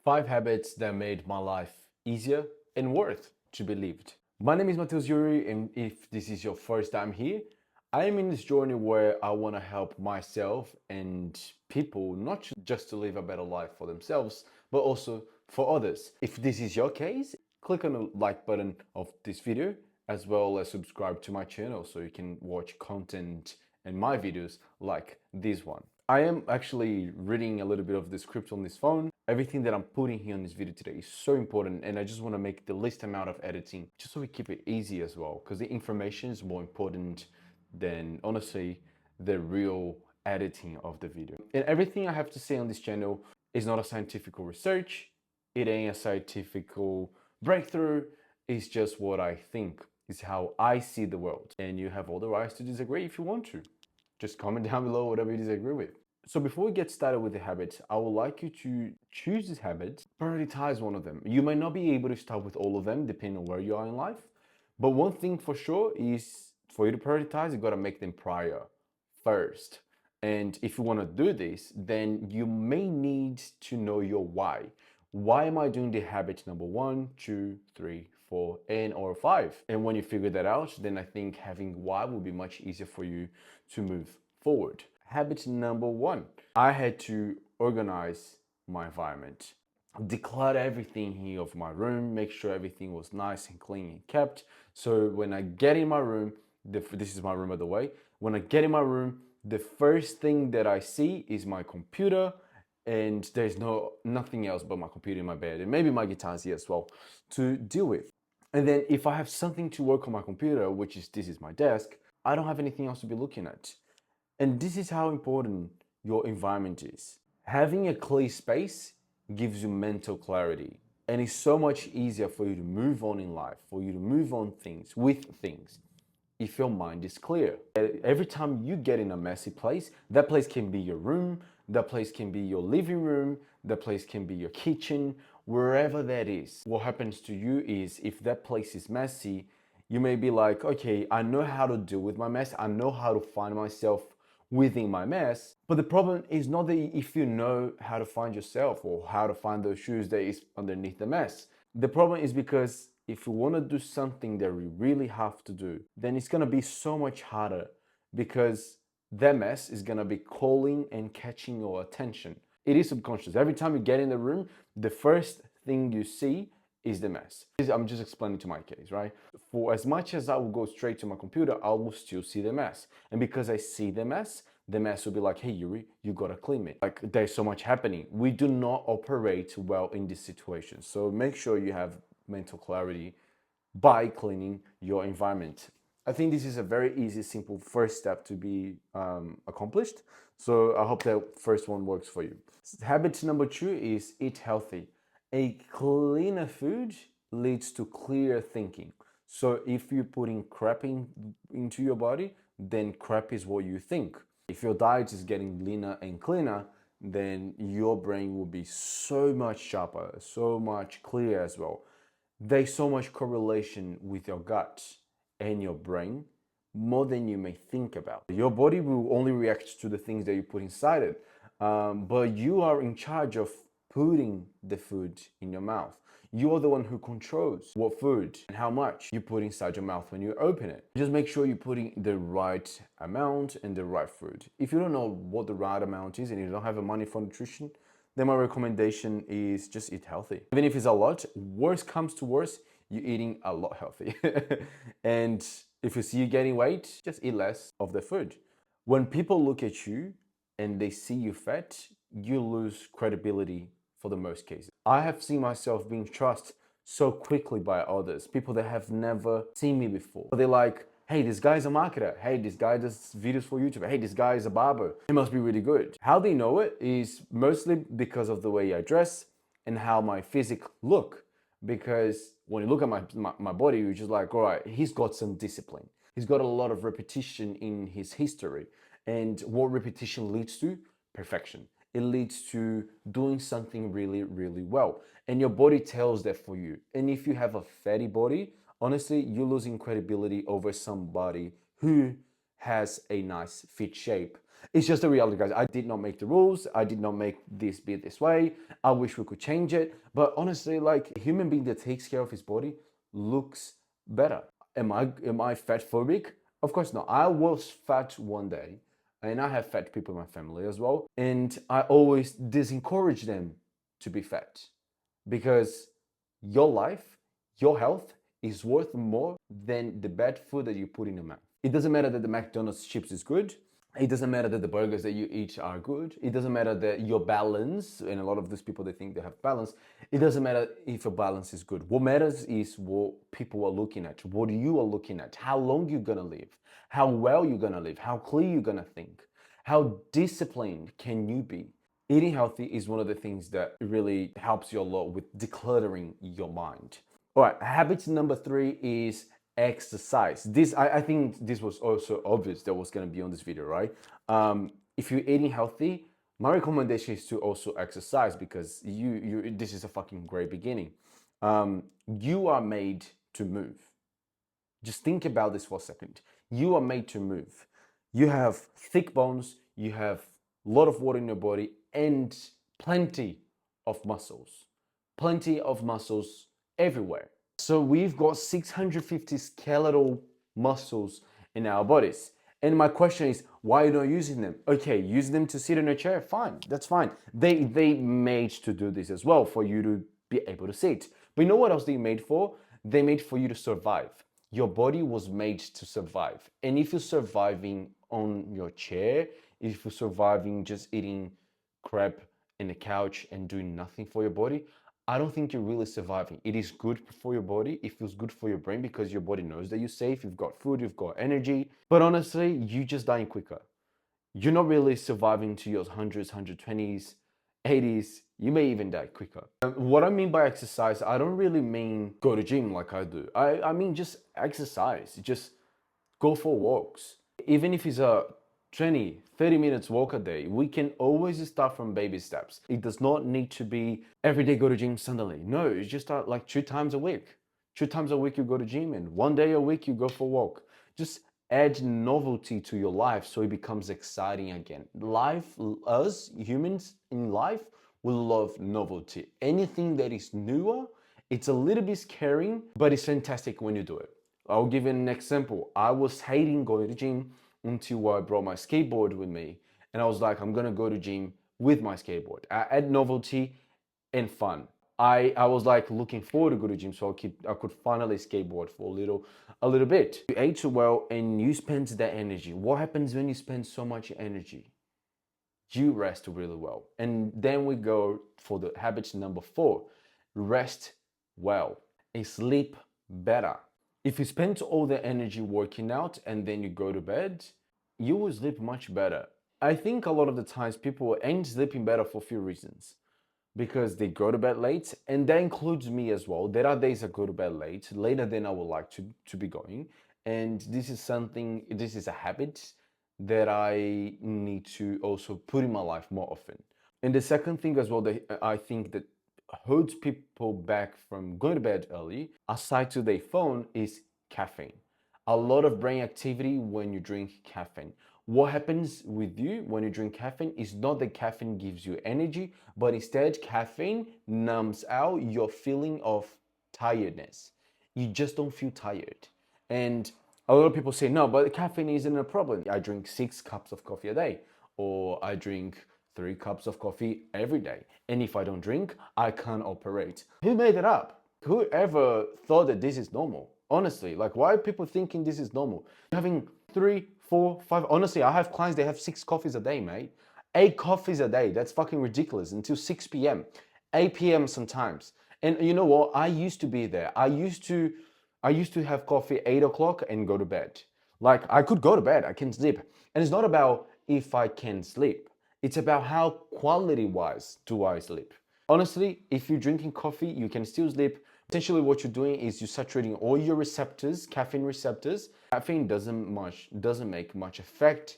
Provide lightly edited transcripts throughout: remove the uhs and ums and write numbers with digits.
5 habits that made my life easier and worth to be lived. My name is Mateus Yuri, and if this is your first time here, I am in this journey where I want to help myself and people not just to live a better life for themselves, but also for others. If this is your case, click on the like button of this video as well as subscribe to my channel so you can watch content and my videos like this one. I am actually reading a little bit of the script on this phone. Everything that I'm putting here on this video today is so important, and I just want to make the least amount of editing just so we keep it easy as well, because the information is more important than honestly the real editing of the video. And everything I have to say on this channel is not a scientific research, it ain't a scientific breakthrough, it's just what I think, it's how I see the world. And you have all the rights to disagree if you want to. Just comment down below whatever you disagree with. So before we get started with the habits, I would like you to choose this habit, prioritize one of them. You might not be able to start with all of them depending on where you are in life, but one thing for sure is for you to prioritize, you gotta make them prior first. And if you wanna do this, then you may need to know your why. Why am I doing the habit number 1, 2, 3, 4, and or 5? And when you figure that out, then I think having why will be much easier for you to move forward. Habit number 1, I had to organize my environment. Declutter everything here of my room, make sure everything was nice and clean and kept. So when I get in my room, this is my room by the way, when I get in my room, the first thing that I see is my computer, and there's nothing else but my computer in my bed, and maybe my guitars here as well to deal with. And then if I have something to work on my computer, which is this is my desk, I don't have anything else to be looking at. And this is how important your environment is. Having a clear space gives you mental clarity, and it's so much easier for you to move on in life, for you to move on things with things if your mind is clear. Every time you get in a messy place, that place can be your room, that place can be your living room, that place can be your kitchen, wherever that is. What happens to you is if that place is messy, you may be like, okay, I know how to deal with my mess, I know how to find myself within my mess. But the problem is not that if you know how to find yourself or how to find those shoes that is underneath the mess. The problem is because if you want to do something that we really have to do, then it's going to be so much harder because that mess is going to be calling and catching your attention. It is subconscious. Every time you get in the room, the first thing you see is the mess. I'm just explaining to my case, right? For as much as I will go straight to my computer, I will still see the mess. And because I see the mess will be like, hey Yuri, you gotta clean it. Like there's so much happening. We do not operate well in this situation. So make sure you have mental clarity by cleaning your environment. I think this is a very easy, simple first step to be accomplished. So I hope that first one works for you. Habit number 2 is eat healthy. A cleaner food leads to clear thinking. So if you're putting crap into your body, then crap is what you think. If your diet is getting leaner and cleaner, then your brain will be so much sharper, so much clearer as well. There's so much correlation with your gut and your brain, more than you may think about. Your body will only react to the things that you put inside it, but you are in charge of putting the food in your mouth. You are the one who controls what food and how much you put inside your mouth when you open it. Just make sure you're putting the right amount and the right food. If you don't know what the right amount is and you don't have the money for nutrition, then my recommendation is just eat healthy. Even if it's a lot, worst comes to worst, you're eating a lot healthy. And if you see you gaining weight, just eat less of the food. When people look at you and they see you fat, you lose credibility for the most cases. I have seen myself being trusted so quickly by others, people that have never seen me before. They're like, hey, this guy's a marketer. Hey, this guy does videos for YouTube. Hey, this guy is a barber. He must be really good. How they know it is mostly because of the way I dress and how my physique look. Because when you look at my body, you're just like, all right, he's got some discipline. He's got a lot of repetition in his history. And what repetition leads to? Perfection. It leads to doing something really, really well. And your body tells that for you. And if you have a fatty body, honestly, you're losing credibility over somebody who has a nice fit shape. It's just the reality, guys. I did not make the rules. I did not make this be this way. I wish we could change it. But honestly, like a human being that takes care of his body looks better. Am I fat phobic? Of course not. I was fat one day, and I have fat people in my family as well. And I always discourage them to be fat because your life, your health is worth more than the bad food that you put in your mouth. It doesn't matter that the McDonald's chips is good. It doesn't matter that the burgers that you eat are good. It doesn't matter that your balance, and a lot of these people, they think they have balance. It doesn't matter if your balance is good. What matters is what people are looking at, what you are looking at, how long you're gonna live, how well you're gonna live, how clear you're gonna think, how disciplined can you be. Eating healthy is one of the things that really helps you a lot with decluttering your mind. All right, habit number 3 is exercise. I think this was also obvious that was going to be on this video, right? If you're eating healthy, my recommendation is to also exercise because this is a fucking great beginning. You are made to move. Just think about this for a second. You are made to move. You have thick bones, you have a lot of water in your body, and plenty of muscles. Plenty of muscles everywhere. So we've got 650 skeletal muscles in our bodies. And my question is, why are you not using them? Okay, use them to sit in a chair, fine, that's fine. They made to do this as well for you to be able to sit. But you know what else they made for? They made for you to survive. Your body was made to survive. And if you're surviving on your chair, if you're surviving just eating crap in the couch and doing nothing for your body, I don't think you're really surviving. It is good for your body. It feels good for your brain because your body knows that you're safe. You've got food, you've got energy. But honestly, you're just dying quicker. You're not really surviving to your 100s, 120s, 80s. You may even die quicker. What I mean by exercise, I don't really mean go to gym like I do. I mean just exercise. Just go for walks. Even if it's a 20, 30 minutes walk a day, we can always start from baby steps. It does not need to be every day go to gym suddenly. No, you just start like 2 times a week. 2 times a week you go to gym and 1 day a week you go for a walk. Just add novelty to your life so it becomes exciting again. Life, us humans in life, will love novelty. Anything that is newer, it's a little bit scary, but it's fantastic when you do it. I'll give you an example. I was hating going to gym until I brought my skateboard with me. And I was like, I'm gonna go to gym with my skateboard. I add novelty and fun. I was like looking forward to go to gym so I could finally skateboard for a little bit. You ate so well and you spend that energy. What happens when you spend so much energy? You rest really well. And then we go for the habit number 4. Rest well and sleep better. If you spend all the energy working out and then you go to bed, you will sleep much better. I think a lot of the times people ain't sleeping better for a few reasons. Because they go to bed late, and that includes me as well. There are days I go to bed late, later than I would like to be going. And this is a habit that I need to also put in my life more often. And the second thing as well that I think that holds people back from going to bed early, aside to their phone, is caffeine. A lot of brain activity when you drink caffeine. What happens with you when you drink caffeine is not that caffeine gives you energy, but instead caffeine numbs out your feeling of tiredness. You just don't feel tired. And a lot of people say, no, but caffeine isn't a problem. I drink 6 cups of coffee a day, or I drink 3 cups of coffee every day. And if I don't drink, I can't operate. Who made it up? Whoever thought that this is normal? Honestly, like why are people thinking this is normal? Having 3, 4, 5, honestly, I have clients, they have 6 coffees a day, mate. 8 coffees a day, that's fucking ridiculous, until 6 p.m., 8 p.m. sometimes. And you know what, I used to be there. I used to have coffee 8 o'clock and go to bed. Like I could go to bed, I can sleep. And it's not about if I can sleep. It's about how quality-wise do I sleep. Honestly, if you're drinking coffee, you can still sleep. Essentially what you're doing is you're saturating all your receptors, caffeine receptors. Caffeine doesn't make much effect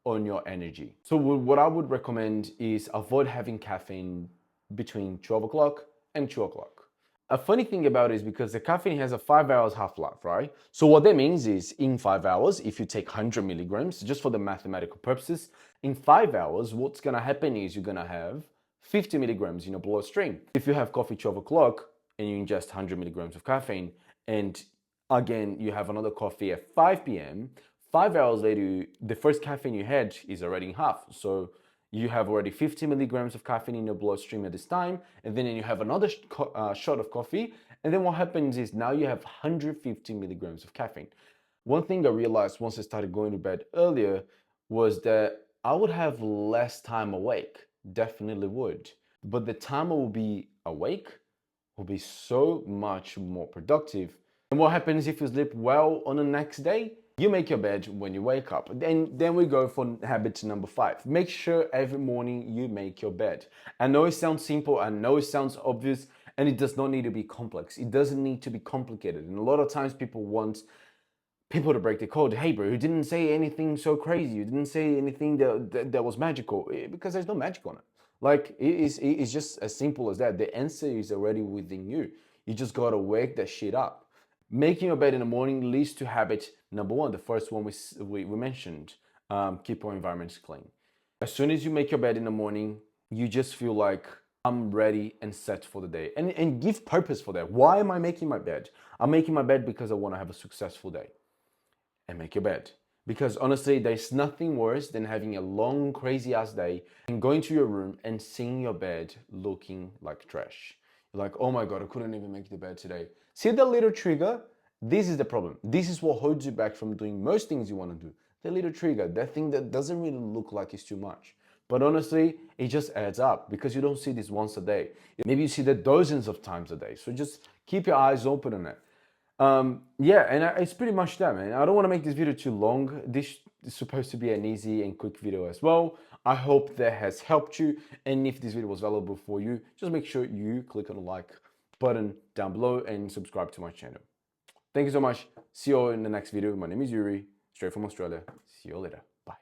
on your energy. So what I would recommend is avoid having caffeine between 12 o'clock and 2 o'clock. A funny thing about it is because the caffeine has a 5 hours half-life, right? So what that means is in 5 hours, if you take 100 milligrams, just for the mathematical purposes, In 5 hours, what's gonna happen is you're gonna have 50 milligrams in your bloodstream. If you have coffee 12 o'clock and you ingest 100 milligrams of caffeine, and again, you have another coffee at 5 p.m., 5 hours later, the first caffeine you had is already in half. So you have already 50 milligrams of caffeine in your bloodstream at this time, and then you have another shot of coffee, and then what happens is now you have 150 milligrams of caffeine. One thing I realized once I started going to bed earlier was that I would have less time awake, definitely would. But the time I will be awake will be so much more productive. And what happens if you sleep well on the next day? You make your bed when you wake up. Then we go for habit number 5. Make sure every morning you make your bed. I know it sounds simple, I know it sounds obvious, and it does not need to be complex. It doesn't need to be complicated. And a lot of times people want people to break the code. Hey, bro, you didn't say anything so crazy. You didn't say anything that was magical, because there's no magic on it. Like, it's just as simple as that. The answer is already within you. You just gotta wake that shit up. Making your bed in the morning leads to habit number 1, the first one we mentioned. Keep your environment clean. As soon as you make your bed in the morning, you just feel like, I'm ready and set for the day. And give purpose for that. Why am I making my bed? I'm making my bed because I want to have a successful day. And make your bed. Because honestly, there's nothing worse than having a long, crazy ass day and going to your room and seeing your bed looking like trash. You're like, oh my God, I couldn't even make the bed today. See that little trigger? This is the problem. This is what holds you back from doing most things you want to do. The little trigger, that thing that doesn't really look like it's too much. But honestly, it just adds up because you don't see this once a day. Maybe you see that dozens of times a day. So just keep your eyes open on it. Yeah, and it's pretty much that, man. I don't want to make this video too long. This is supposed to be an easy and quick video as well. I hope that has helped you. And if this video was valuable for you, just make sure you click on the like button down below and subscribe to my channel. Thank you so much. See you all in the next video. My name is Yuri, straight from Australia. See you later. Bye.